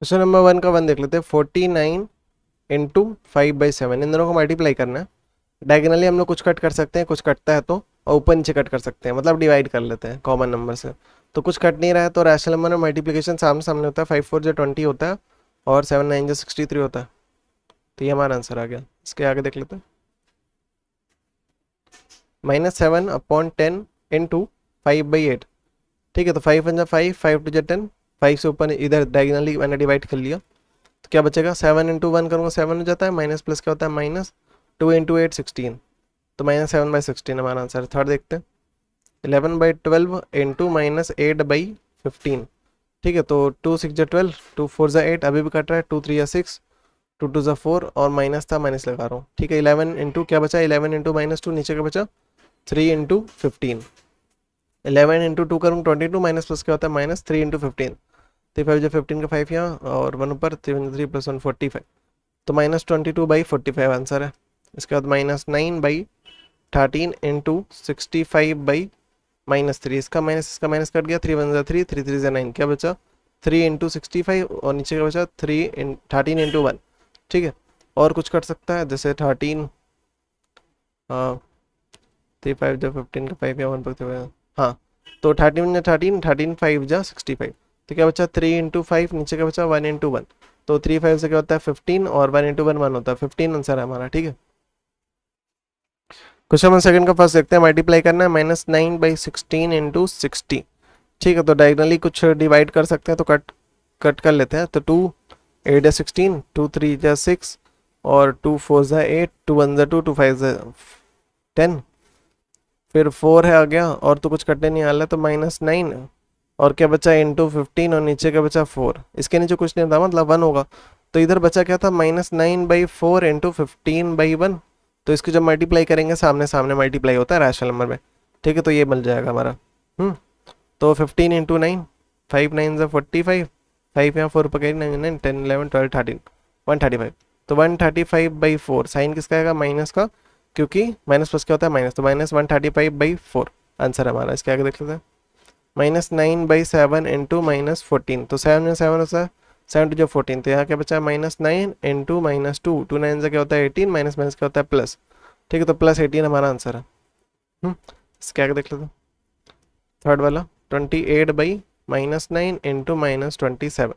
Question number 1 का 1 देख लेते हैं। 49 इंटू 5/7, इन दोनों को मल्टीप्लाई करना है। डायगोनली हम लोग कुछ कट कर सकते हैं, कुछ कटता है तो, और ऊपर नीचे कट कर सकते हैं, मतलब डिवाइड कर लेते हैं कॉमन नंबर से। तो कुछ कट नहीं रहा है तो रैशनल नंबर में मल्टीप्लिकेशन सामने सामने होता है। 5 4 जो 20 होता है और 7 9 जो 63 होता है। तो ये हमारा आंसर आ गया। इसके आगे देख लेते हैं। -7/10 इंटू 5/8। ठीक है, तो 5 1 5, 5 2 10, 5 से ऊपर इधर डायगोनली मैंने डिवाइड कर लिया। तो क्या बचेगा, 7 इंटू 1 करूँगा 7 हो जाता है, माइनस प्लस क्या होता है माइनस, 2 इंटू 8 16, तो -7/16 हमारा आंसर। थर्ड देखते हैं। 11/12 इंटू -8/15। ठीक है, तो 2 6 जा 12, 2 4 जा 8, अभी भी कट रहा है, 2 3 जा 6, 2 2 जा 4, और माइनस था माइनस लगा रहा हूँ। ठीक है, 11 इंटू क्या बचा, 11 इंटू -2, नीचे का बचा 3 इंटू 15। 11 इंटू 2 करूँ 22, माइनस प्लस क्या होता है माइनस, 3 इंटू 15, 3 5 जो 15 का 5 यहाँ और 1 ऊपर, 3 प्लस 1 45, तो -22/45 आंसर है। इसके बाद -9/13 इंटू 65/-3, इसका माइनस कट गया, 3 1 3, 3 3 9, क्या बचा 3 इंटू 65, और नीचे का बचा 13 इंटू 1। ठीक है, और कुछ कट सकता है, जैसे 13, हाँ 3 5 जो 15 का 5 या 1 पर, हाँ तो 13 या 13, 13 5 जा 65, तो क्या बचा 3 इंटू 5, नीचे का बचा 1 इंटू 1, तो 3 5 से क्या होता है 15, और 1 इंटू 1 1 होता है, 15 आंसर है हमारा। ठीक है, क्वेश्चन नंबर सेकंड का फर्स्ट देखते हैं। मल्टीप्लाई करना है -9/16 इंटू 60। ठीक है, तो डायगनली कुछ डिवाइड कर सकते हैं, तो कट कट कर लेते हैं। तो 2 8 या 16, 2 3 या 6, और 2 4 या 8, 2 1 या 2, 2 5 या 10, फिर 4 है आ गया, और तो कुछ कटने नहीं आ रहा, तो -9, और क्या बचा इंटू 15, और नीचे का बचा 4, इसके नीचे कुछ नहीं था मतलब 1 होगा। तो इधर बचा क्या था, -9/4 इंटू 15/1। तो इसको जब मल्टीप्लाई करेंगे, सामने सामने मल्टीप्लाई होता है रैशनल नंबर में। ठीक है, तो ये मिल जाएगा हमारा। तो 15 इंटू 9, 5 9 ज़ा 45, 5 यहाँ 4 पकड़ी, 9 9 10 11 12 13, 135, तो 135/4, साइन किसका आएगा, माइनस का, क्योंकि माइनस प्लस क्या होता है माइनस, तो -135/4 आंसर हमारा। इसके आगे देख लेते हैं। -9/7 इंटू -14, तो 7 में 7 होता है, 7 टू जो 14, तो यहाँ क्या बचा है -9 इंटू -2, 2 9 से क्या होता है 18, माइनस माइनस क्या होता है प्लस। ठीक है, तो +18 हमारा आंसर है। इसके आगे देख लेते हैं। थर्ड वाला 28/-9 इंटू -27,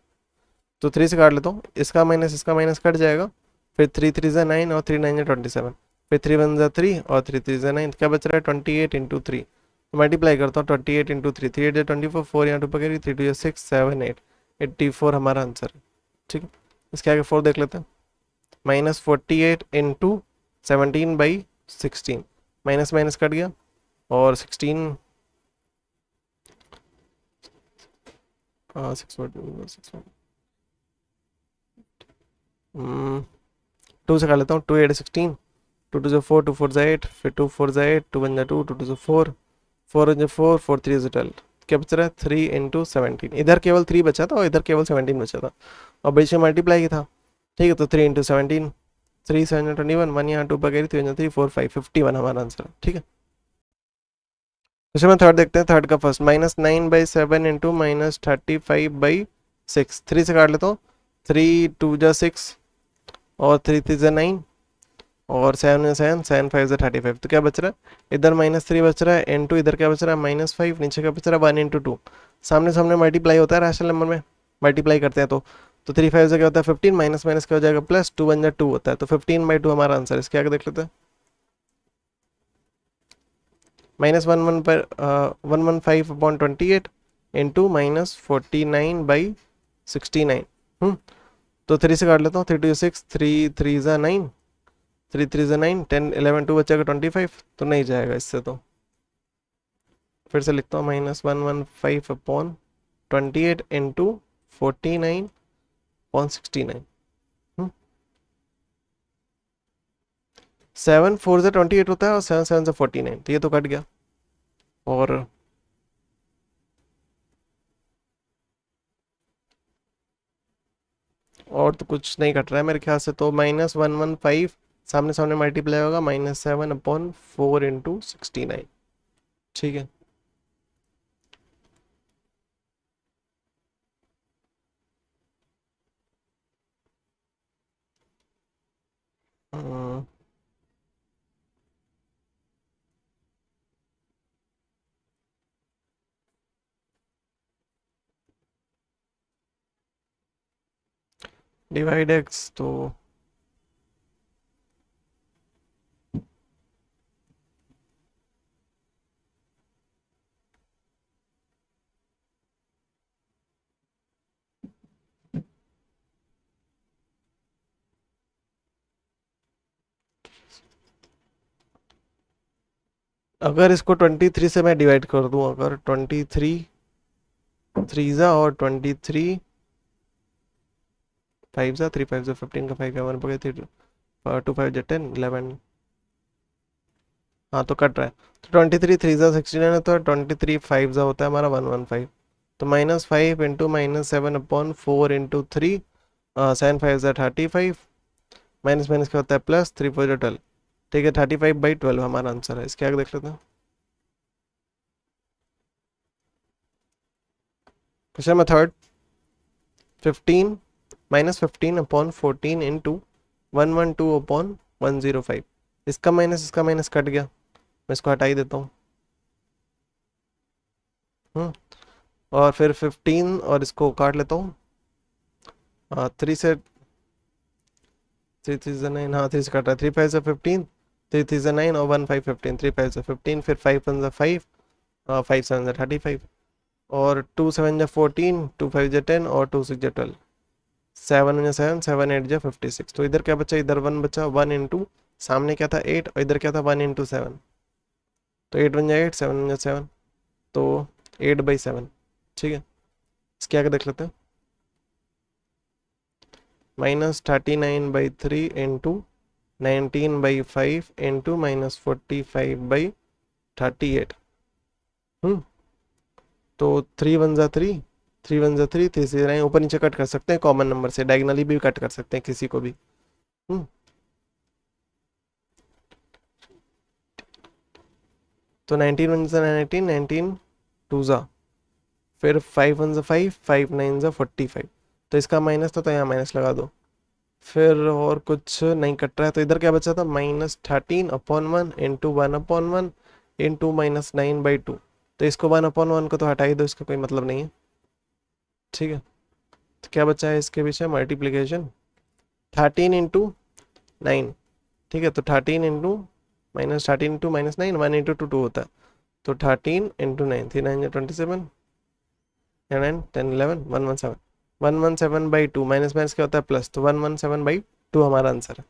तो 3 से काट लेता हूँ, इसका माइनस कट जाएगा, फिर 3 3 ज़ा 9, और 3 9 ज़ा 27, फिर 3 1 ज़ा 3, और 3 3 ज़ा 9, क्या बच रहा है 28 इंटू 3, मल्टीप्लाई करता हूँ 28 इंटू 3, 3 8 24, 4 यहाँ 2 पकड़ी, 3 2 6 7 8, 84 हमारा आंसर है। ठीक है, इसके आगे 4 देख लेते हैं। -48 इंटू 17/16, माइनस माइनस कट गया, और 16, 6 2 से कर लेता हूँ, 2 8 16, 2 2 4, 2 4 8, फिर 2 4 8, 2 1 2, 2 2 4, 4 1 4, 4 3 12, क्या बच रहा है 3 इंटू 17, इधर केवल 3 बचा था और इधर केवल 17 बचा था, और बीच में मल्टीप्लाई ही था। ठीक है, तो 3 इंटू 17, 3 7 21, 1 यहाँ 2 पकड़ी, 3 3 4 5 51 हमारा आंसर है। ठीक है, इसमें थर्ड देखते हैं। थर्ड का फर्स्ट -9/7 इंटू -35/6, 3 से काट लेता हूँ, 3 2 जा 6, और 3 3 जा 9, और 7 7 7 5 जा 35, तो क्या बच रहा है इधर -3 बच रहा है, इंटू इधर क्या बच रहा है -5, नीचे का बच रहा है 1 इंटू 2, सामने सामने मल्टीप्लाई होता है रैशनल नंबर में, मल्टीप्लाई करते हैं तो 3 5 से क्या होता है 15, माइनस माइनस क्या हो जाएगा प्लस, 2 1 जा 2 होता है, तो 15/2 हमारा आंसर। इसके आगे देख लेते हैं। -1 1 पर 115/28 इंटू -49/69। तो 3 से काट लेता हूँ, 3 2 6, 3 3 ज़ा 9, 3 3 ज़ा 9, 10 11 2 बचेगा 25, तो नहीं जाएगा इससे, तो फिर से लिखता हूँ -115/28 इंटू 49/69। 7 4 ज़ा 28 होता है, और 7 7 ज़ा 49, तो ये तो कट गया, और तो कुछ नहीं कट रहा है मेरे ख्याल से, तो -115 सामने सामने मल्टीप्लाई होगा, -7/4 इंटू 69। ठीक है, डिवाइड एक्स तो अगर इसको 23 से मैं डिवाइड कर दूं, अगर 23 3 और 23 5 3 5 15 का 5 का 1 पकड़े 3 2 5 10 11। हाँ तो कट रहा है। तो 23 3 69 है, तो 23 5 होता है हमारा 115। तो -5 इंटू -7/4 इंटू 3, 7 5 35, माइनस माइनस क्या होता है प्लस, 3 4 12। ठीक है, 35/12 हमारा आंसर है। इसके आगे देख लेते हैं। Question number third, 15 -15/14 into 112/105। इसका माइनस कट गया, मैं इसको हटा ही देता हूँ। और फिर 15 और इसको काट लेता हूँ। 3 से 3 3 9, हाँ 3 से काट रहा है। 3 5 15, 3 3 9 और 1 5 15, 3 5 15, फिर 5 1 5, 5 7 35, और 2 7 14, 2 5 10 और 2 6 12, 7 7 7 8 56। तो इधर क्या बचा, इधर 1 बचा, 1 इंटू सामने क्या था 8, और इधर क्या था 1 इंटू 7। तो 8 1 8, 7 1 7, तो 8/7। ठीक है, इसके आगे देख लेते हैं। -39/3 इंटू 19/5 इंटू -45/38। तो 3 1 3, 3 1 3, 3 से 9 ऊपर नीचे कट कर सकते हैं, कॉमन नंबर से डायगनली भी कट कर सकते हैं किसी को भी। तो 19 1 19, 19 2 फिर 5 1 5, 5 9 45। तो इसका माइनस था तो यहाँ माइनस लगा दो। फिर और कुछ नहीं कट रहा है, तो इधर क्या बचा था -13/1 इंटू 1/1 इंटू -9/2। तो इसको 1/1 को तो हटा ही दो, इसका कोई मतलब नहीं है। ठीक है, तो क्या बचा है इसके पीछे, मल्टीप्लीकेशन 13 इंटू 9। ठीक है, तो 13 इंटू -9, 1 इंटू 2 होता है। तो 13 इंटू 9, 3 9 27, 9 10 11 117, 117/2, माइनस माइनस क्या होता है प्लस, तो 117/2 हमारा आंसर है।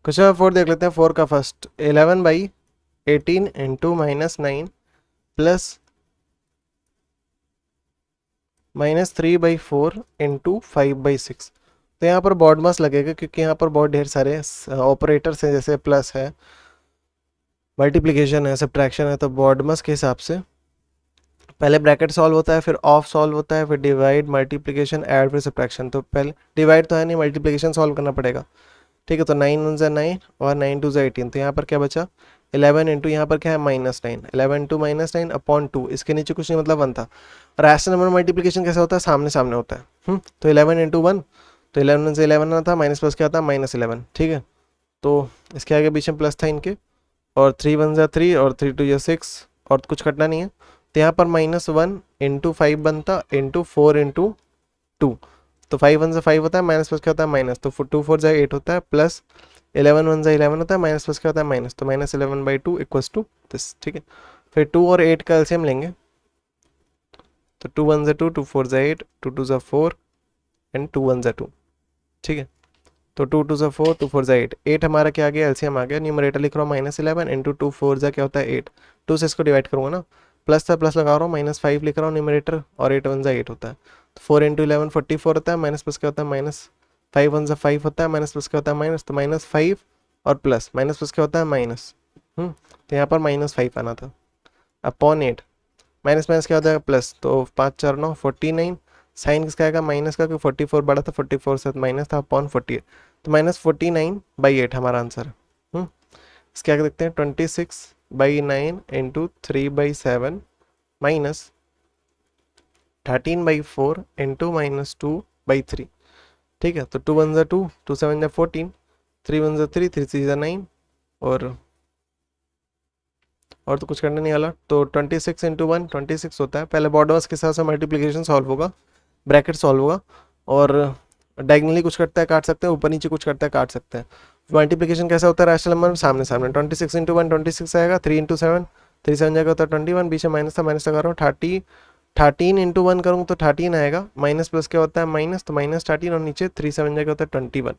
क्वेश्चन नंबर 4 देख लेते हैं। 4 का फर्स्ट, 11/18 इंटू -9 प्लस -3/4 इंटू 5/6। तो यहाँ पर बॉड मास लगेगा, क्योंकि यहाँ पर बहुत ढेर सारे ऑपरेटर्स हैं, जैसे प्लस है, मल्टीप्लिकेशन है, सब्ट्रैक्शन है। तो बॉड मास के हिसाब से पहले ब्रैकेट सॉल्व होता है, फिर ऑफ सॉल्व होता है, फिर डिवाइड, मल्टीप्लिकेशन, ऐड, फिर सब्ट्रैक्शन। तो पहले डिवाइड तो है नहीं, मल्टीप्लिकेशन सॉल्व करना पड़ेगा। ठीक है, तो 9 1 9 और 9 2 18। तो यहाँ पर क्या बचा 11 इंटू, यहाँ पर क्या है -9, 11 2 -9/2। इसके नीचे कुछ नहीं, मतलब 1 था। रैशनल नंबर मल्टीप्लिकेशन कैसा होता है, सामने सामने होता है। तो 11 इंटू 1, तो 11 से 11 आना था, माइनस प्लस क्या था -11। ठीक है, तो इसके आगे बीच में प्लस था इनके, और 3 1 3 और 3 2 6, और कुछ कटना नहीं है। तो यहाँ पर -1 इंटू 5 बनता, इंटू 4 इंटू 2। तो 5 1 5 होता है, माइनस प्लस क्या होता है माइनस, तो 2 4 8 होता है, प्लस 11 1 11 होता है, माइनस प्लस क्या होता है माइनस, तो -11/2 इक्वल्स टू दिस। ठीक है, फिर 2 और 8 का एलसीएम लेंगे। तो 2 1 2, 2 4 8, 2 2 4 एंड 2 1 2। ठीक है, तो 2 2 4, 2 4 8, 8 हमारा क्या आ गया, एलसीएम आ गया। न्यूमरेटर लिख रहा हूँ -11 इंटू 2 4 क्या होता है 8, 2 से इसको डिवाइड करूँगा ना, प्लस था प्लस लगा रहा हूँ, -5 लिख रहा हूँ न्यूमरेटर, और 8 1 8 होता है। तो 4 इंटू 11 44 होता है, माइनस प्लस क्या होता है माइनस, 5 1 5 होता है, माइनस प्लस क्या होता है माइनस, तो -5 और प्लस, माइनस प्लस क्या होता है माइनस। तो यहाँ पर -5 आना था अपॉन 8, माइनस माइनस क्या होता है प्लस, तो 5 4 9 49। साइन किसका आएगा माइनस का, क्योंकि 44 बड़ा था, 44 से माइनस था, अपॉन 48। तो -49/8 हमारा आंसर है। इसके आगे देखते हैं, 26/9 इंटू 3/7 माइनस 13/4 इंटू -2/3। ठीक है, तो 2 1 2, 2 7 14, 3 1 3, 3 3 9, और तो कुछ करने नहीं वाला। तो 26 इंटू 1 26 होता है। पहले बॉर्डर्स के साथ मल्टीप्लिकेशन सॉल्व होगा, ब्रैकेट सॉल्व होगा, और डायगनली कुछ करता है काट सकते हैं, ऊपर नीचे कुछ करता है काट सकते हैं। मल्टीप्लिकेशन कैसा होता है रैशनल नंबर सामने सामने। 26 इंटू 1 26 आएगा, 3 इंटू 7 3 7 जाएगा तो 21, बीच में माइनस था माइनस लगा रहा हूँ। 13 इंटू 1 करूँ तो 13 आएगा, माइनस प्लस क्या होता है माइनस, तो माइनस 13 और नीचे 3 7 जाएगा होता है 21।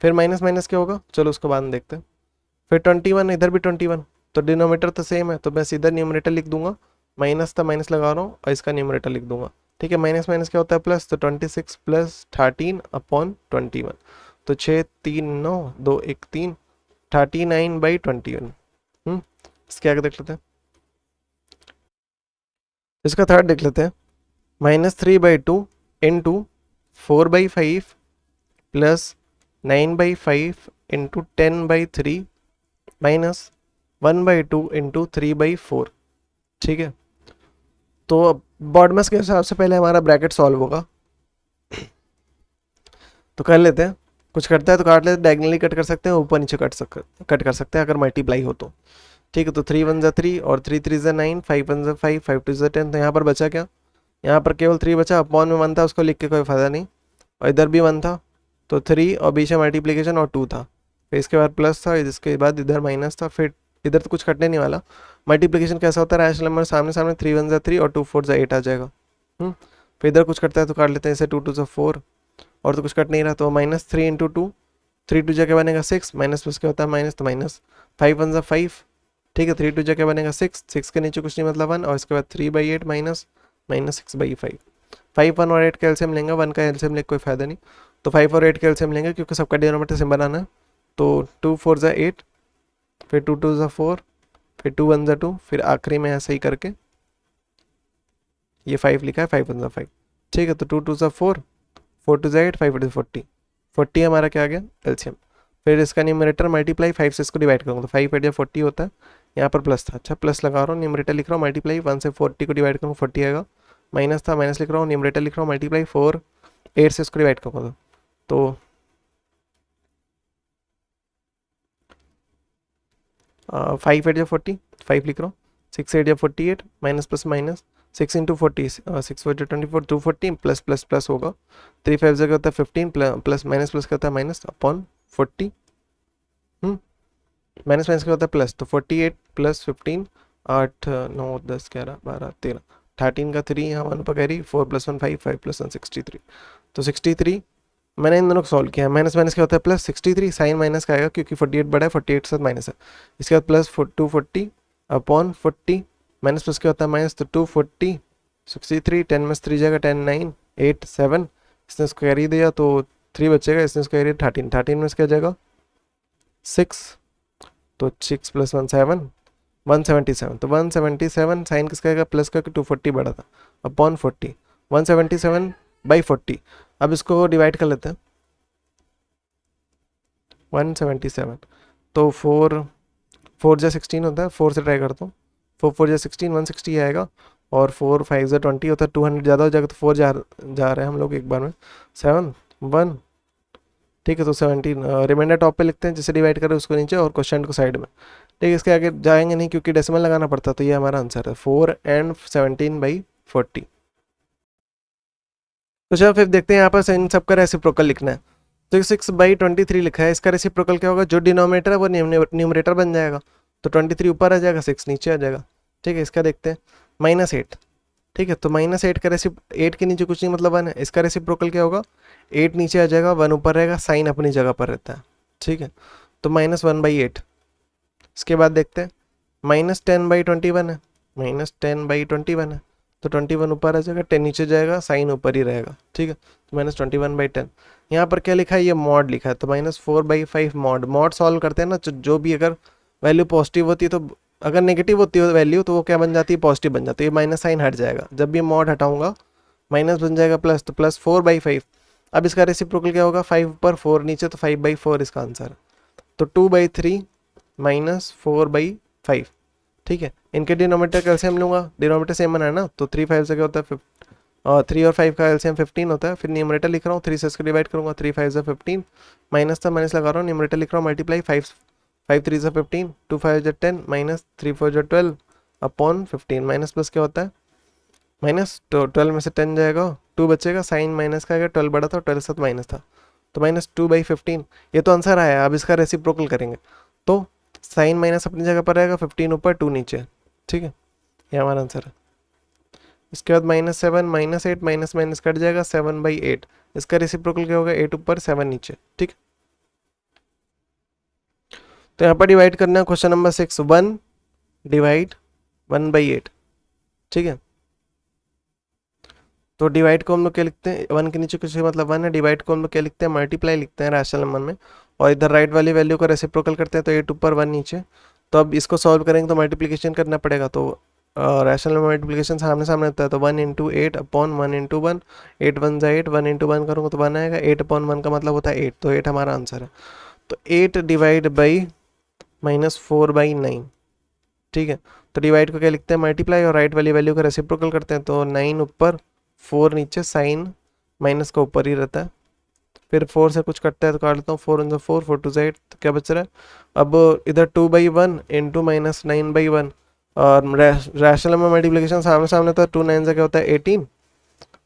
फिर माइनस माइनस क्या होगा, चलो उसको बाद में देखते हैं। फिर 21, इधर भी 21, तो डिनोमीटर तो सेम है, तो मैं सीधा न्यूमरेटर लिख दूंगा, माइनस था माइनस लगा रहा हूँ और इसका न्यूमरेटर लिख दूंगा। ठीक है, माइनस माइनस क्या होता है प्लस, तो 26 प्लस 13 अपॉन 21, तो 6 3 9 2 1 3, 39/21। इसके आगे देख लेते हैं, इसका थर्ड देख लेते हैं। -3/2 into 4/5 plus 9/5 into 10/3 minus 1/2 into 3/4। ठीक है, तो अब बॉडमस के हिसाब से पहले हमारा ब्रैकेट सॉल्व होगा, तो कर लेते हैं। कुछ करता है तो काट लेते हैं, डायगनली कट कर सकते हैं, ऊपर नीचे कट कर सकते हैं अगर मल्टीप्लाई हो तो। ठीक है, तो 3 1 3 और 3 3 9, 5 1 5, 5 2 10। तो यहाँ पर बचा क्या, यहाँ पर केवल 3 बचा, अपॉन में 1 था, उसको लिख के कोई फायदा नहीं, और इधर भी 1 था तो 3 और बीच में मल्टीप्लीकेशन और 2 था, फिर इसके बाद प्लस था, इसके बाद इधर माइनस था, फिर इधर तो कुछ कटने नहीं वाला। मल्टीप्लिकेशन कैसा होता है रैशनल नंबर सामने सामने, 3 1 3 और 2 4 8 आ जाएगा। फिर इधर कुछ करता है तो काट लेते हैं, इसे 2 2 4, और तो कुछ कट नहीं रहा, तो -3 इंटू 2, 3 2 जगह बनेगा 6, माइनस प्लस क्या होता है माइनस, तो माइनस 5 1 5। ठीक है, 3 2 जगह बनेगा 6, 6 के नीचे कुछ नहीं मतलब 1, और इसके बाद 3/8 माइनस 6/5। 5 1 और 8 का एलसीएम लेंगे, 1 का एलसीएम लेके कोई फायदा नहीं, तो 5 और 8 का एलसीएम लेंगे क्योंकि सबका डिनोमिनेटर सेम बनाना है। तो 2 4 ज़ा 8, फिर 2 2 ज़ा 4, फिर 2 1 ज़ा 2, फिर आखिरी में ऐसे ही करके ये 5 लिखा है, 5 1 ज़ा 5। ठीक है, तो 2 2 ज़ा 4, 4 2 ज़ा 8, 5 8 40, 40 हमारा क्या आ गया एलसीएम। फिर इसका न्यूमरेटर मल्टीप्लाई 5 से इसको डिवाइड करूँगा, तो 5 8 40 होता है, यहाँ पर प्लस था, अच्छा प्लस लगा रहा हूँ, न्यूमरेटर लिख रहा हूँ मल्टीप्लाई 1 से 40 को डिवाइड करूँगा 40 आएगा, माइनस था माइनस लिख रहा हूँ, न्यूमरेटर लिख रहा हूँ मल्टीप्लाई 4 8 से इसको डिवाइड करूँगा, तो 5 8 40, 5 लिख रहा हूँ, 6 8 48, minus plus minus 6 into 40, 6 4 24, 240 plus plus plus होगा, 3 5 जगह होता है 15 प्लस माइनस प्लस का होता है माइनस अपॉन 40, माइनस माइनस का होता है प्लस, तो 48 प्लस 15, 8 9 10 11 12 13, 13 का 3 यहाँ 1 पर कैरी, 4 + 1 5, 5 + 1 63, तो 63 मैंने इन दोनों को सॉल्व किया। माइनस माइनस क्या होता है प्लस, 63 साइन माइनस का आएगा क्योंकि 48 बड़ा है, 48 साथ माइनस है, इसके बाद प्लस 240 अपॉन 40, माइनस प्लस क्या होता है माइनस, तो 240 63, 10 में 3 जाएगा 10 9 8 7, इसने इसको कैरी दिया तो 3 बचेगा, इसने इसको कैरी 13, 13 में क्या जाएगा 6, तो 6 + 1 7, 177, तो 177 साइन किसका आएगा प्लस का, 240 बड़ा था अपॉन 40, 177/40। अब इसको डिवाइड कर लेते हैं, 177, तो 4 4 जा 16 होता है, 4 से ट्राई करता हूँ, 4 4 जा 16, 160 आएगा, और 4 5 जा 20 होता है, 200 ज़्यादा हो जाएगा, तो 4 जा रहे हैं हम लोग एक बार में, 7 1। ठीक है, तो 17 रिमाइंडर टॉप पे लिखते हैं, जिसे डिवाइड करें उसको नीचे और क्वेश्चन को साइड में। ठीक है, इसके आगे जाएंगे नहीं क्योंकि डेसिमल लगाना पड़ता, तो ये हमारा आंसर है 4 and 17/40। तो चलो फिर देखते हैं, यहाँ पर इन सबका रेसिप्रोकल लिखना है, तो 6/23 लिखा है, इसका रेसिप्रोकल क्या होगा, जो डिनोमिनेटर है वो न्यूमरेटर बन जाएगा, तो 23 ऊपर आ जाएगा, 6 नीचे आ जाएगा। ठीक है, इसका देखते हैं -8। ठीक है, तो -8 का 8 के नीचे कुछ नहीं मतलब 1 है, इसका रेसिप्रोकल क्या होगा, 8 नीचे आ जाएगा 1 ऊपर रहेगा, साइन अपनी जगह पर रहता है। ठीक है, तो -1/8। इसके बाद देखते हैं -10/21 है, -10/21 है, तो 21 ऊपर आ जाएगा, 10 नीचे जाएगा, साइन ऊपर ही रहेगा। ठीक है, तो -21/10। यहाँ पर क्या लिखा है, ये मॉड लिखा है, तो -4/5 मॉड सॉल्व करते हैं ना, जो भी अगर वैल्यू पॉजिटिव होती है, तो अगर नेगेटिव होती है वैल्यू तो वो क्या बन जाती है, पॉजिटिव बन जाती है, माइनस साइन हट जाएगा, जब भी मॉड हटाऊंगा माइनस बन जाएगा प्लस, तो +4/5। अब इसका रेसिप्रोकल क्या होगा, 5 ऊपर 4 नीचे, तो 5/4 इसका आंसर है, तो 2/3 -4/5। ठीक है, इनके डिनोमीटर कैसे हम लूँगा, डिनोमीटर सेम बना है ना, तो 3 5 से क्या होता है और 3 और 5 का एलसीएम 15 होता है। फिर न्यूमरेटर लिख रहा हूँ, 3 से इसको डिवाइड करूँगा, 3 5 ज़ा 15, माइनस था माइनस लगा रहा हूँ, न्यूमरेटर लिख रहा हूँ मल्टीप्लाई, 5 5 3 ज़ा 15, 2 5 ज़ा 10, माइनस 3 4 ज़ा 12 अपॉन 15, माइनस प्लस क्या होता है माइनस, तो 12 में से 10 जाएगा, 2 बचेगा, साइन माइनस का आएगा, 12 बड़ा था, 12 साथ माइनस था, तो माइनस 2/15। ये तो आंसर आया। अब इसका रेसिप्रोकल करेंगे तो साइन माइनस अपनी जगह पर रहेगा, 15 ऊपर 2 नीचे, ठीक है, ये हमारा आंसर है। इसके बाद -7 -8 माइनस माइनस कट जाएगा, 7/8। इसका रेसिप्रोकल क्या होगा, 8 ऊपर 7 नीचे, ठीक। तो यहाँ पर डिवाइड करना है, क्वेश्चन नंबर 6, 1 डिवाइड 1/8, ठीक है। तो डिवाइड को हम लोग क्या लिखते हैं, 1 के नीचे कुछ मतलब 1 है, डिवाइड को हम लोग क्या लिखते हैं, मल्टीप्लाई लिखते हैं रैशनल नंबर में, और इधर राइट वाली वैल्यू को रेसिप्रोकल करते हैं, तो 8 ऊपर 1 नीचे। तो अब इसको सॉल्व करेंगे तो मल्टीप्लिकेशन करना पड़ेगा, तो रैशनल में मल्टीप्लिकेशन सामने सामने होता है, तो 1 इंटू 8 अपॉन 1 इंटू 1, 8 1 ज़ा 8, 1 इंटू 1 करूँगा तो 1 आएगा, 8 अपॉन 1 का मतलब होता है 8, तो 8 हमारा आंसर है। तो 8 डिवाइड बाई -4/9, ठीक है। तो डिवाइड को क्या लिखते हैं, मल्टीप्लाई, और राइट वाली वैल्यू को रेसिप्रोकल करते हैं, तो 9 ऊपर 4 नीचे, साइन माइनस का ऊपर ही रहता है, फिर 4 से कुछ कटता है तो काट लेता हूँ, 4 1 4 4 2 8, तो क्या बच रहा है अब इधर 2/1 इंटू -9/1, और रैशनल में मल्टीप्लिकेशन सामने सामने होता है, 2 9 से क्या होता है 18,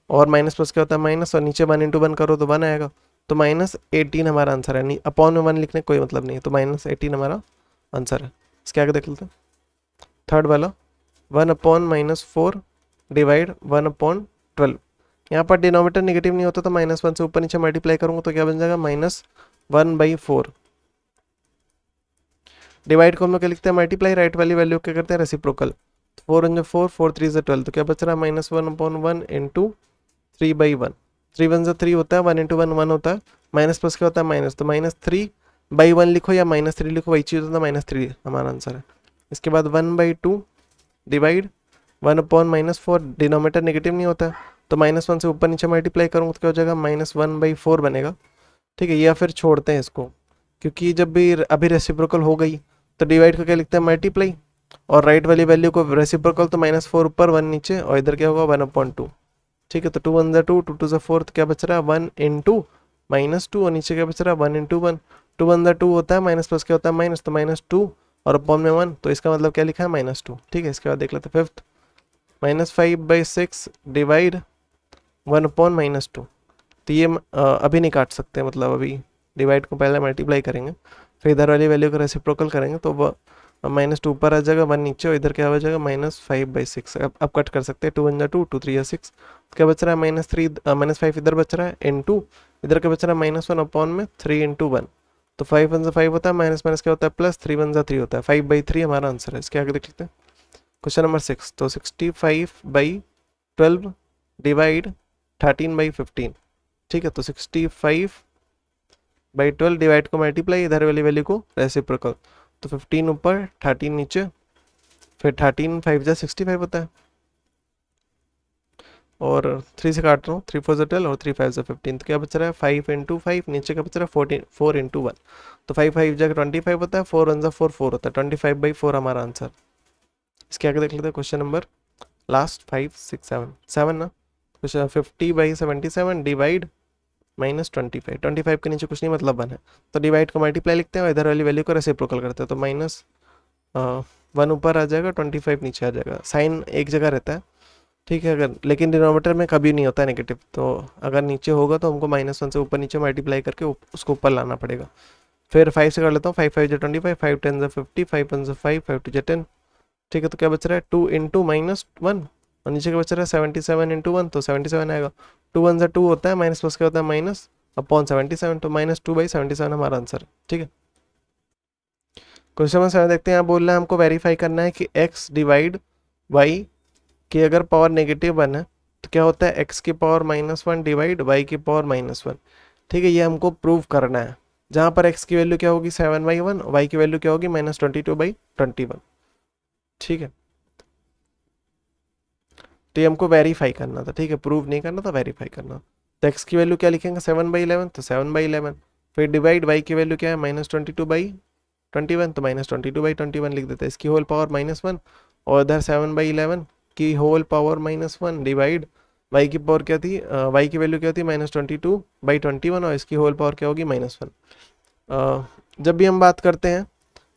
और माइनस प्लस क्या होता है माइनस, और नीचे 1 इंटू 1 करो तो 1 आएगा, तो -18 हमारा आंसर है। अपॉन में 1 लिखने का कोई मतलब नहीं है, तो -18 हमारा आंसर है। इसके आगे देख लेते हैं, थर्ड वाला, 1 अपॉन -4 डिवाइड 1 अपॉन 12। यहाँ पर डिनोमिनेटर नेगेटिव नहीं होता, तो -1 से ऊपर नीचे मल्टीप्लाई करूँगा तो क्या बन जाएगा, -1/4। डिवाइड को हम लोग क्या लिखते हैं, मल्टीप्लाई, राइट वाली वैल्यू क्या करते हैं, रेसिप्रोकल, 4 1 4 4 3 12, तो क्या बच रहा है -1/1 इंटू 3/1, 3 1 3 होता है, 1 इंटू 1 1 होता है, माइनस प्लस क्या होता है माइनस, तो -3/1 लिखो या -3 लिखो, वही चीज़ होता है, -3 हमारा आंसर है। इसके बाद 1/2 डिवाइड 1 अपॉन -4, डिनोमीटर नेगेटिव नहीं होता है, तो -1 से ऊपर नीचे मल्टीप्लाई करूँगा तो क्या हो जाएगा, -1/4 बनेगा, ठीक है। या फिर छोड़ते हैं इसको, क्योंकि जब भी अभी रेसिप्रोकल हो गई तो डिवाइड को क्या लिखते हैं, मल्टीप्लाई, और राइट वाली वैल्यू को रेसिप्रोकल, तो -4 ऊपर 1 नीचे, और इधर क्या होगा 1/2, ठीक है। तो 2 1 2, 2 2 4, तो क्या बच रहा है 1 इंटू -2, और नीचे क्या बच रहा है 1 इंटू 1, 2 1 2 होता है, माइनस प्लस क्या होता है माइनस, तो -2 और अपॉन में 1, तो इसका मतलब क्या लिखा है -2, ठीक है। इसके बाद देख लेते हैं फिफ्थ, -5/6 डिवाइड 1 अपॉन -2, तो ये अभी नहीं काट सकते, मतलब अभी डिवाइड को पहले मल्टीप्लाई करेंगे, फिर इधर वाली वैल्यू को रेसिप्रोकल करेंगे, तो वह -2 ऊपर आ जाएगा, 1 नीचे, और इधर क्या हो जाएगा -5/6। अब कट कर सकते हैं, 2 1 2, 2 3 6, क्या बच रहा है -5 इधर बच रहा है, इंटू इधर क्या बच रहा है -1 अपॉन में 3 इंटू 1, तो 5 1 5 होता है, माइनस माइनस क्या होता है प्लस, 3 1 3 होता है, 5/3 हमारा आंसर है। इसके आगे देख लेते हैं क्वेश्चन नंबर 6, तो 65/12 डिवाइड 13/15, ठीक है। तो 65/12 डिवाइड को मल्टीप्लाई, इधर वाली वैल्यू को रेसिप्रोकल, तो 15 ऊपर 13 नीचे, फिर 13 5 जा 65 होता है, और 3 से काट रहा हूँ, 3 4 12 और 3 5 जा 15, तो क्या बच रहा है 5 इंटू 5, नीचे का बच रहा है 4 इंटू 1, तो 5 5 जा 25 होता है, 4 1 जा 4 4 होता है, 25/4 हमारा आंसर। इसके आगे देख लेते हैं क्वेश्चन नंबर लास्ट 5 6 7 7 ना, क्वेश्चन 50/77 डिवाइड -25, 25 के नीचे कुछ नहीं मतलब 1 है, तो डिवाइड को मल्टीप्लाई लिखते हैं, और इधर वाली वैल्यू को रेसिप्रोकल करते हैं, तो -1 ऊपर आ जाएगा, 25 नीचे आ जाएगा, साइन एक जगह रहता है, ठीक है। अगर लेकिन डिनोमीटर में कभी नहीं होता है नेगेटिव, तो अगर नीचे होगा तो हमको -1 से ऊपर नीचे मल्टीप्लाई करके उसको ऊपर लाना पड़ेगा। फिर 5 से कर लेता हूँ, 5 5 जा 25, 5 10 जा 50, 5 1 जा 5, 5 2 जा 10, ठीक है। तो क्या बच रहा है 2 इंटू -1, और नीचे का बच रहा है 77 इंटू 1, तो 77 आएगा, 2 1 जा 2 होता है, माइनस प्लस क्या होता है माइनस अपॉन 77, तो -2/77 हमारा आंसर है, ठीक है। क्वेश्चन नंबर 7 देखते हैं, यहाँ बोल रहा है हमको वेरीफाई करना है कि x डिवाइड y की अगर पावर -1 है तो क्या होता है x की पावर -1 डिवाइड y की पावर -1, ठीक है। ये हमको प्रूव करना है, जहाँ पर x की वैल्यू क्या होगी 7/1, y की वैल्यू क्या होगी -22/21, ठीक है। तो ये हमको वेरीफाई करना था, ठीक है, प्रूव नहीं करना था, वेरीफाई करना। तो x की वैल्यू क्या लिखेंगे 7/11, तो 7/11, फिर डिवाइड y की वैल्यू क्या है -22/21, तो -22/21 लिख देते हैं, इसकी होल पावर -1, और इधर 7/11 की होल पावर -1 डिवाइड वाई की पावर क्या थी, वाई की वैल्यू क्या थी -22/21 और इसकी होल पावर क्या होगी -1। जब भी हम बात करते हैं,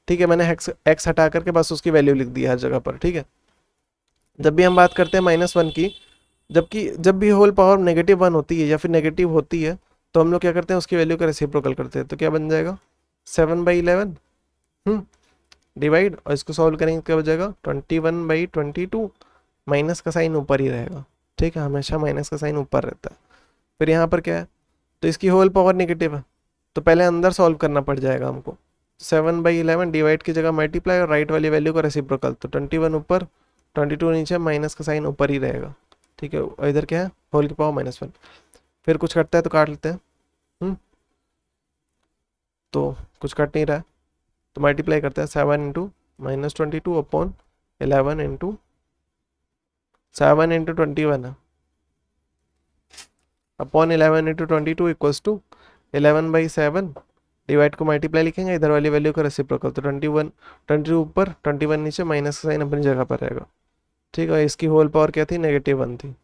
ठीक है, मैंने एक्स हटा करके बस उसकी वैल्यू लिख दी हर जगह पर, ठीक है। जब भी हम बात करते हैं -1 की, जब भी होल पावर -1 होती है या फिर नेगेटिव होती है, तो हम लोग क्या करते हैं, उसकी वैल्यू का रेसिप्रोकल करते हैं। तो क्या बन जाएगा 7/11 डिवाइड, और इसको सॉल्व करेंगे क्या हो जाएगा 21/22, माइनस का साइन ऊपर ही रहेगा, ठीक है, हमेशा माइनस का साइन ऊपर रहता है। फिर यहाँ पर क्या है, तो इसकी होल पावर नेगेटिव है, तो पहले अंदर सॉल्व करना पड़ जाएगा हमको। 7/11 डिवाइड की जगह मल्टीप्लाई और राइट वाली वैल्यू का रेसिप्रोकल, तो 21 ऊपर 22 नीचे, माइनस का साइन ऊपर ही रहेगा, ठीक है। और इधर क्या है, होल की पावर -1। फिर कुछ कटता है तो काट लेते हैं, तो कुछ कट नहीं रहा है, तो मल्टीप्लाई करते हैं 7 इंटू -22 अपॉन 11 इंटू 7 इंटू 21 है upon 11 into 22 equals to 11/7, divide को मल्टीप्लाई लिखेंगे, इधर वाली वैल्यू का रेसिप्रोकल, तो 22 ऊपर 21 नीचे, माइनस का साइन अपनी जगह पर रहेगा, ठीक है। इसकी होल पावर क्या थी, -1 थी।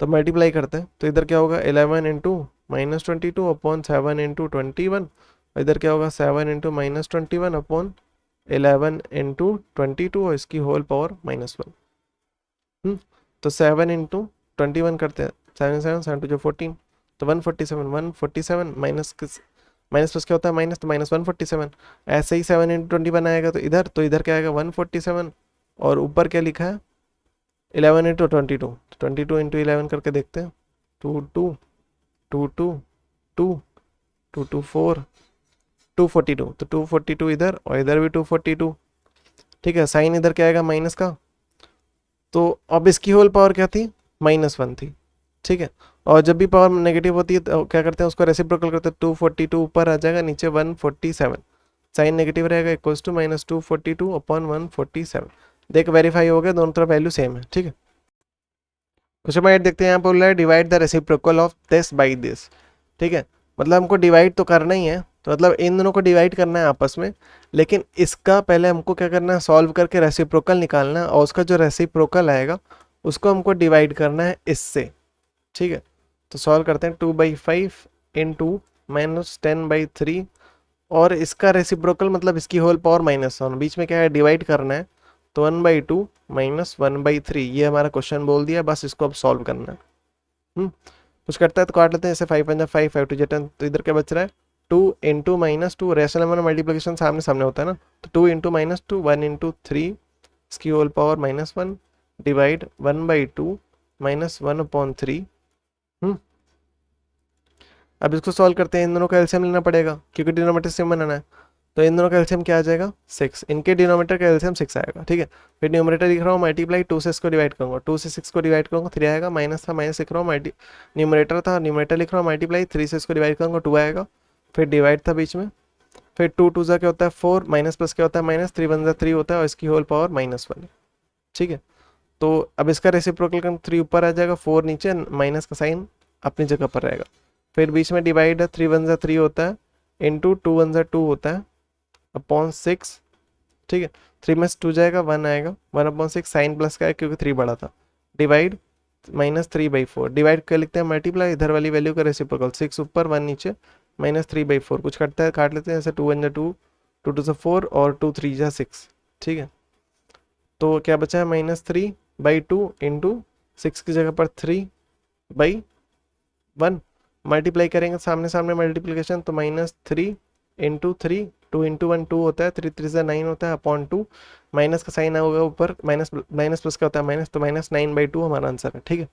तो मल्टीप्लाई करते हैं, तो इधर क्या होगा 11 इंटू -22 अपॉन 7 इंटू 21, और इधर क्या होगा 7 इंटू -21 अपॉन 11 इंटू 22, और इसकी होल पावर -1। तो 7 इंटू 21 करते हैं, 7 जो 14, तो 147 माइनस प्लस क्या होता है माइनस, तो -147। ऐसे ही 7 इंटू 21 आएगा, तो इधर क्या आएगा 147, और ऊपर क्या लिखा है 11 इंटू 22, 22 इंटू 11 करके देखते हैं, 2 2 2 2 2 2 2 4 242, तो 242 इधर और इधर भी 242, ठीक है। साइन इधर क्या आएगा माइनस का, तो अब इसकी होल पावर क्या थी -1 थी, ठीक है। और जब भी पावर नेगेटिव होती है तो क्या करते हैं, उसको रेसिप्रोकल करते हैं, 242 ऊपर आ जाएगा, नीचे 147, साइन नेगेटिव रहेगा, इक्वल्स टू -242 अपॉन 147। देख वेरीफाई हो गया, दोनों तरफ वैल्यू सेम है, ठीक है। क्वेश्चन नंबर 8 देखते हैं, यहाँ पर बोल रहा है divide the reciprocal of this by this, ठीक है। मतलब हमको डिवाइड तो करना ही है, तो मतलब इन दोनों को डिवाइड करना है आपस में, लेकिन इसका पहले हमको क्या करना है, सॉल्व करके रेसिप्रोकल निकालना है, और उसका जो रेसिप्रोकल आएगा उसको हमको डिवाइड करना है इससे, ठीक है। तो सॉल्व करते हैं, 2/5 इंटू -10/3, और इसका रेसिप्रोकल मतलब इसकी होल पावर -1, बीच में क्या है डिवाइड करना है, तो 1/2 -1/3, ये हमारा क्वेश्चन बोल दिया, बस इसको अब सॉल्व करना है। कुछ करता है तो काट लेते हैं, जैसे 5 5 5 5 2 10, तो इधर क्या बच रहा है 2 इंटू -2, रेशनल नंबर मल्टीप्लिकेशन सामने सामने होता है ना, तो 2 इंटू -2 1 इंटू 3, इसकी होल पावर -1, डिवाइड 1/2 -1/3। अब इसको सॉल्व करते हैं, इन दोनों का एलसीएम लेना पड़ेगा क्योंकि डिनोमिनेटर सेम बनाना है, तो इन दोनों का एलसीएम क्या आ जाएगा 6, इनके डिनोमिनेटर का एलसीएम 6 आएगा, ठीक है। फिर न्यूमरेटर लिख रहा हूँ मल्टीप्लाई, 2 से इसको डिवाइड करूँगा, 2 से 6 को डिवाइड करूँगा 3 आएगा, माइनस था माइनस लिख रहा हूँ, न्यूमरेटर था न्यूमरेटर लिख रहा हूँ मल्टीप्लाई, 3 से इसको डिवाइड करूँगा 2 आएगा, फिर डिवाइड था बीच में, फिर 2 2 क्या होता है 4, माइनस प्लस क्या होता है माइनस, 3 1 3 होता है, और इसकी होल पावर -1, ठीक है। तो अब इसका रेसिप्रोकल कर 3 ऊपर आ जाएगा, 4 नीचे, माइनस का साइन अपनी जगह पर रहेगा, फिर बीच में डिवाइड है, 3 1 3 होता है, इंटू 2 1 2 होता है अपॉन 6, ठीक है। 3 में से 2 जाएगा 1 आएगा, 1/6, साइन प्लस का है क्योंकि 3 बड़ा था, डिवाइड -3/4, डिवाइड कर लिखते हैं मल्टीप्लाई, इधर वाली वैल्यू का रेसिप्रोकल 6 ऊपर 1 नीचे, -3/4, कुछ कटता है काट लेते हैं, जैसे 2 1 2 2 2 4 और 2 3 6, ठीक है। तो क्या बचा है -3/2 इंटू 6 की जगह पर 3/1, मल्टीप्लाई करेंगे सामने सामने मल्टीप्लिकेशन, तो -3 इंटू 3, 2 इंटू 1 2 होता है, 3 3 9 होता है अपॉन 2, माइनस का साइन होगा ऊपर, माइनस प्लस का होता है माइनस, तो -9/2 हमारा आंसर है, ठीक है।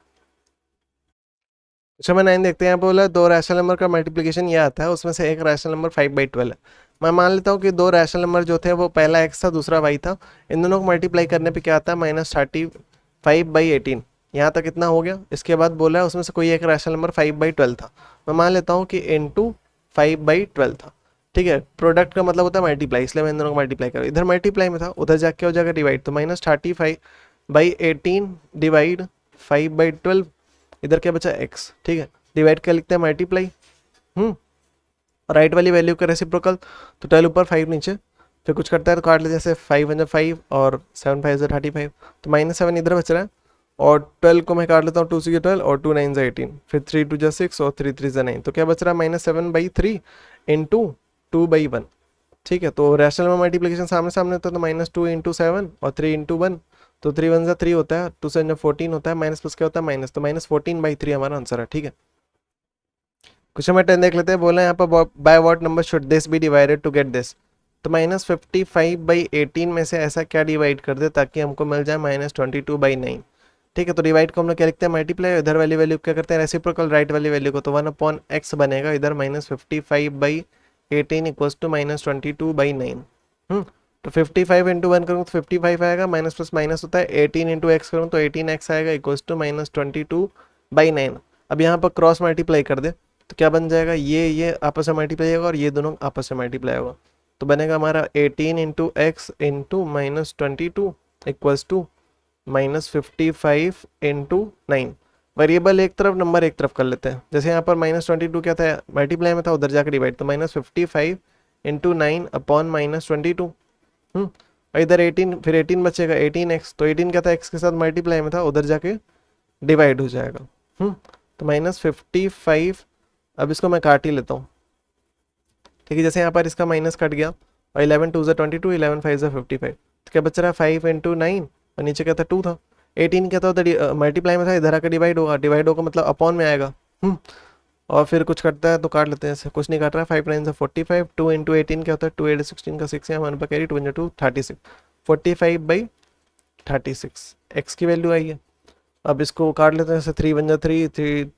अच्छा मैं 9 देखते हैं, यहाँ पे बोला 2 रैशनल नंबर का मल्टीप्लिकेशन ये आता है, उसमें से एक रैशनल नंबर 5/12 है। मैं मान लेता हूँ कि 2 रैशनल नंबर जो थे वो पहला x था दूसरा y था, इन दोनों को मल्टीप्लाई करने पे क्या आता है -35/18, यहाँ तक इतना हो गया। इसके बाद बोला है उसमें से कोई एक रैशनल नंबर 5/12 था, मैं मान लेता हूँ कि इंटू 5/12 था, ठीक है। प्रोडक्ट का मतलब होता है मल्टीप्लाई, इसलिए मैं इन दोनों को मल्टीप्लाई करूँ, इधर मल्टीप्लाई में था उधर जाके हो जाएगा डिवाइड, तो -35/18 डिवाइड 5/12, इधर क्या बचा x, ठीक है। डिवाइड कर लिखते हैं मल्टीप्लाई, राइट वाली वैल्यू का रेसिप्रोकल, तो 12 ऊपर 5 नीचे, फिर कुछ करता है तो काट लेते हैं, जैसे 5 1 5 और 7 5 35, तो -7 इधर बच रहा है, और 12 को मैं काट लेता हूँ, 2 6 12 और 2 9 18, फिर 3 2 जा 6 और 3 3 जा 9, तो क्या बच रहा है -7/3 इंटू 2/1। ठीक है, तो रैशनल में मल्टीप्लिकेशन सामने सामने होता है, तो -2 इंटू 7 और 3 इंटू 1, तो 3 1 जा 3 होता है, 2 7 जा 14 होता है, माइनस प्लस क्या होता है माइनस, तो -14/3 हमारा आंसर है। ठीक है, क्वेश्चन नंबर 10 देख लेते हैं। बोला है यहाँ पर by what number should this be divided to get this, तो -55/18 में से ऐसा क्या डिवाइड कर दे ताकि हमको मिल जाए -22/9। ठीक है, तो डिवाइड को हम लोग क्या लिखते हैं मल्टीप्लाई, इधर वाली वैल्यू क्या करते हैं रेसिप्रोकल, राइट वाली वैल्यू को, तो 1/x बनेगा इधर -55/18 इक्वल्स टू -22/9। तो 55 इंटू 1 करूँ तो 55 आएगा, माइनस प्लस माइनस होता है, 18 इंटू एक्स करूँ तो 18x आएगा इक्वल्स टू -22/9। अब यहाँ पर क्रॉस मल्टीप्लाई कर दे तो क्या बन जाएगा, ये आपस में मल्टीप्लाई होगा और ये दोनों आपस में मल्टीप्लाई होगा, तो बनेगा हमारा 18 into x into -22 equals to -55 into 9। Variable एक तरफ, नंबर एक तरफ कर लेते हैं। जैसे यहाँ पर -22 क्या था मल्टीप्लाई में था, उधर जाकर डिवाइड, तो -55 इंटू 9 अपॉन -22। और इधर 18, फिर 18 बचेगा 18x, तो 18 क्या था x के साथ मल्टीप्लाई में था, उधर जाके डिवाइड हो जाएगा। तो -55, अब इसको मैं काट ही लेता हूँ। ठीक है, जैसे यहाँ पर इसका माइनस कट गया और 11 2 22, 11 5 55, तो क्या बच रहा है 5 इंटू 9 और नीचे क्या था 2 था, 18 क्या था उधर मल्टीप्लाई में था, इधर आकर डिवाइड होगा मतलब अपॉन में आएगा। और फिर कुछ कटता है तो काट लेते हैं, ऐसे कुछ नहीं काट रहा है। 5 9 45, 2 इंटू 18 क्या होता है 2 8 16 का 6 है हमारे पास कैरी, 2 2 36, 45/36 एक्स की वैल्यू आई है। अब इसको काट लेते हैं, जैसे 3 1 3 3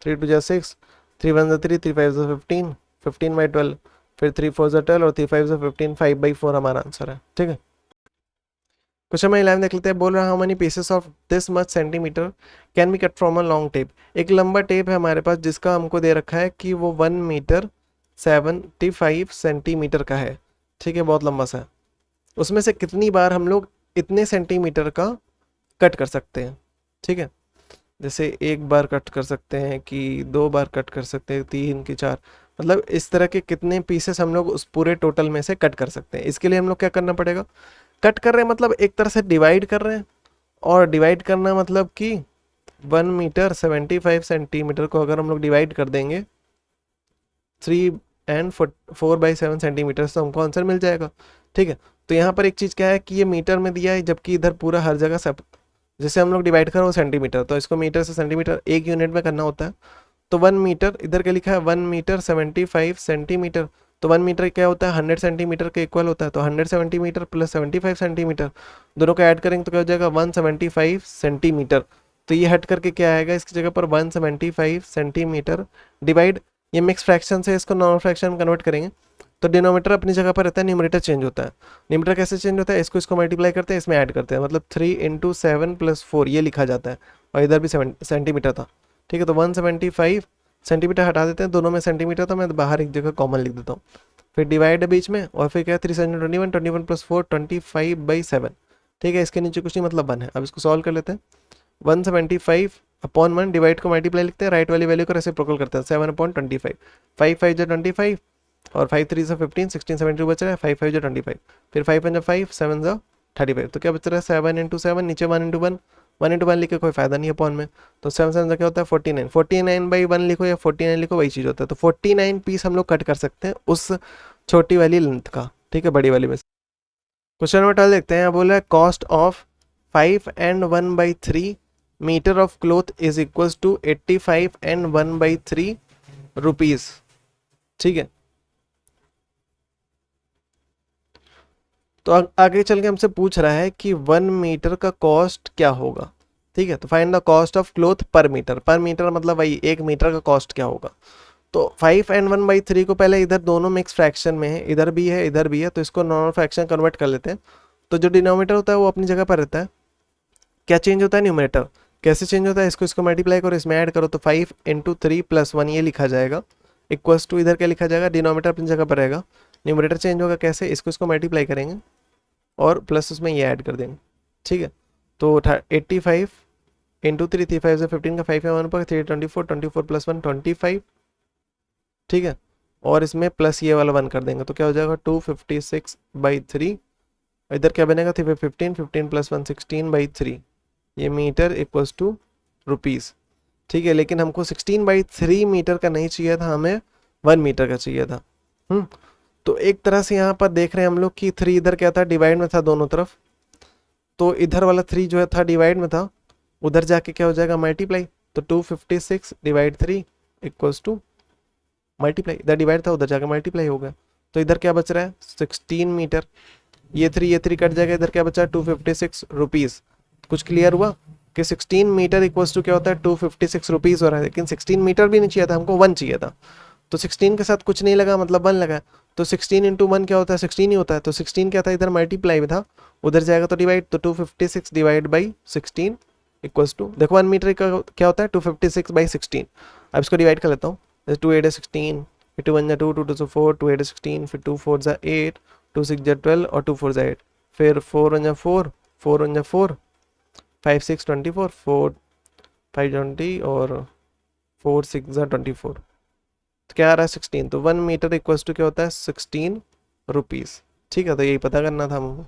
3 2 6, 3 1 3 3 5 15, 15/12, फिर 3 4 12 और 3 5 15, 5/4 हमारा आंसर है। ठीक है, क्वेश्चन नंबर 11 देख लेते हैं। बोल रहा है how many pieces of this much centimetre can be cut from a long tape. एक लंबा टेप है हमारे पास जिसका हमको दे रखा है कि वो 1 मीटर 75 सेंटीमीटर का है। ठीक है, बहुत लंबा सा है। उसमें से कितनी बार हम लोग इतने सेंटीमीटर का कट कर सकते हैं। ठीक है, जैसे एक बार कट कर सकते हैं कि 2 बार कट कर सकते हैं, 3 की 4, मतलब इस तरह के कितने पीसेस हम लोग उस पूरे टोटल में से कट कर सकते हैं। इसके लिए हम लोग क्या करना पड़ेगा, कट कर रहे हैं मतलब एक तरह से डिवाइड कर रहे हैं, और डिवाइड करना मतलब कि 1 मीटर 75 सेंटीमीटर को अगर हम लोग डिवाइड कर देंगे 3 एंड 4/7 सेंटीमीटर तो हमको आंसर मिल जाएगा। ठीक है, तो यहाँ पर एक चीज़ क्या है कि ये मीटर में दिया है, जबकि इधर पूरा हर जगह सब, जैसे हम लोग डिवाइड करें वो सेंटीमीटर, तो इसको मीटर से सेंटीमीटर एक यूनिट में करना होता है। तो 1 मीटर इधर क्या लिखा है 1 मीटर 75 सेंटीमीटर, तो 1 मीटर क्या होता है 100 सेंटीमीटर के इक्वल होता है, तो 100 सेंटीमीटर प्लस 75 सेंटीमीटर दोनों को ऐड करेंगे तो क्या हो जाएगा 175 सेंटीमीटर। तो ये हट करके क्या आएगा इसकी जगह पर 175 सेंटीमीटर डिवाइड, ये मिक्स फ्रैक्शन से इसको नॉर्मल फ्रैक्शन में कन्वर्ट करेंगे तो डिनोमीटर अपनी जगह पर रहता है, न्यूमरेटर चेंज होता है। न्यूमरेटर कैसे चेंज होता है, इसको मल्टीप्लाई करते हैं, इसमें ऐड करते हैं, मतलब 3 इंटू 7 + 4 ये लिखा जाता है, और इधर भी सेंटीमीटर था। ठीक है, तो 175 सेंटीमीटर हटा देते हैं, दोनों में सेंटीमीटर था, मैं बाहर एक जगह कॉमन लिख देता हूँ, फिर डिवाइड है बीच में, और फिर क्या 3 7 21, 21 + 4 25/7। ठीक है, इसके नीचे कुछ नहीं मतलब 1 है। अब इसको सॉल्व कर लेते हैं, 175 अपॉन 1 डिवाइड को मल्टीप्लाई लिखते हैं, राइट वाली वैल्यू को रेसिप्रोकल करते हैं 7/25, 5 5 जो 25 और 5 3 से 15, 16 72 बच रहा है, 5 5 जो 25, फिर 5 5 5 7 जो 35, तो क्या बच रहा है 7 इंटू 7, नीचे 1 इंटू 1, 1 इंटू 1 लिखे कोई फायदा नहीं है अपॉन में, तो 7 7 क्या होता है 49, 49/1 लिखो या 49 लिखो वही चीज़ होता है। तो 49 पीस हम लोग कट कर सकते हैं उस छोटी वाली लेंथ का। ठीक है, बड़ी वाली में। क्वेश्चन नंबर 12 देखते हैं। यहाँ बोला है cost of 5 and 1/3 metre of cloth is equals to 85 and 1/3 rupees. ठीक है, तो आगे चल के हमसे पूछ रहा है कि 1 मीटर का कॉस्ट क्या होगा। ठीक है, तो find the cost of cloth पर मीटर, पर मीटर मतलब वही 1 मीटर का कॉस्ट क्या होगा। तो 5 and 1/3 को पहले इधर दोनों मिक्स फ्रैक्शन में है, इधर भी है इधर भी है, तो इसको नॉर्मल फ्रैक्शन कन्वर्ट कर लेते हैं। तो जो डिनोमिनेटर होता है वो अपनी जगह पर रहता है, क्या चेंज होता है न्यूमरेटर, कैसे चेंज होता है, इसको मल्टीप्लाई करो, इसमें ऐड करो, तो 5 इंटू 3 + 1 ये लिखा जाएगा इक्वल्स टू, इधर क्या लिखा जाएगा डिनोमिनेटर अपनी जगह पर रहेगा, न्यूमरेटर चेंज होगा कैसे, इसको मल्टीप्लाई करेंगे और प्लस उसमें ये ऐड कर देंगे। ठीक है, तो 85 इंटू 3, 3 5 15 का 5 है 1 पर 3 24, 24 + 1 25। ठीक है, और इसमें प्लस ये वाला 1 कर देंगे तो क्या हो जाएगा 256/3, इधर क्या बनेगा 15 15 + 1 16/3। ये मीटर इक्वल्स टू रुपीज़, ठीक है। लेकिन हमको 16/3 मीटर का नहीं चाहिए था, हमें 1 मीटर का चाहिए था। तो एक तरह से यहाँ पर देख रहे हैं हम लोग कि 3 इधर क्या था, डिवाइड में था दोनों तरफ, तो इधर वाला 3 जो है था डिवाइड में था, उधर जाके क्या हो जाएगा, मल्टीप्लाई। तो 256 डिवाइड 3 इक्वल्स टू मल्टीप्लाई, इधर डिवाइड था उधर जाके मल्टीप्लाई हो गया। तो इधर क्या बच रहा है, 16 मीटर। ये 3 कट जाएगा, इधर क्या बचा, 256 रुपीज़। कुछ क्लियर हुआ कि 16 मीटर इक्वल्स टू क्या होता है, 256 रुपीज़ हो रहा है। लेकिन 16 मीटर भी नहीं चाहिए था हमको, 1 चाहिए था। तो 16 के साथ कुछ नहीं लगा, मतलब 1 लगा। तो 16 इंटू 1 क्या होता है, 16 ही होता है। तो 16 क्या था, इधर मल्टीप्लाई में था, उधर जाएगा तो डिवाइड। तो 256 डिवाइड बाई 16 इक्वल्स टू, देखो 1 मीटर का क्या होता है, 256/16। अब इसको डिवाइड कर लेता हूँ। 2 8 16, फिर 2 1 जा 2, 2 2 4, 2 8 16, फिर 2 4 जा 8, 2 6 जा 12 और 2 4 जा 8, फिर 4 1 जा 4, 4 1 जा 4, 5 6 24, 4 5 20 और 4 6 जा 24। तो क्या आ रहा है, 16। तो 1 मीटर इक्वल्स टू क्या होता है, 16 रुपीज़। ठीक है, तो यही पता करना था हमको।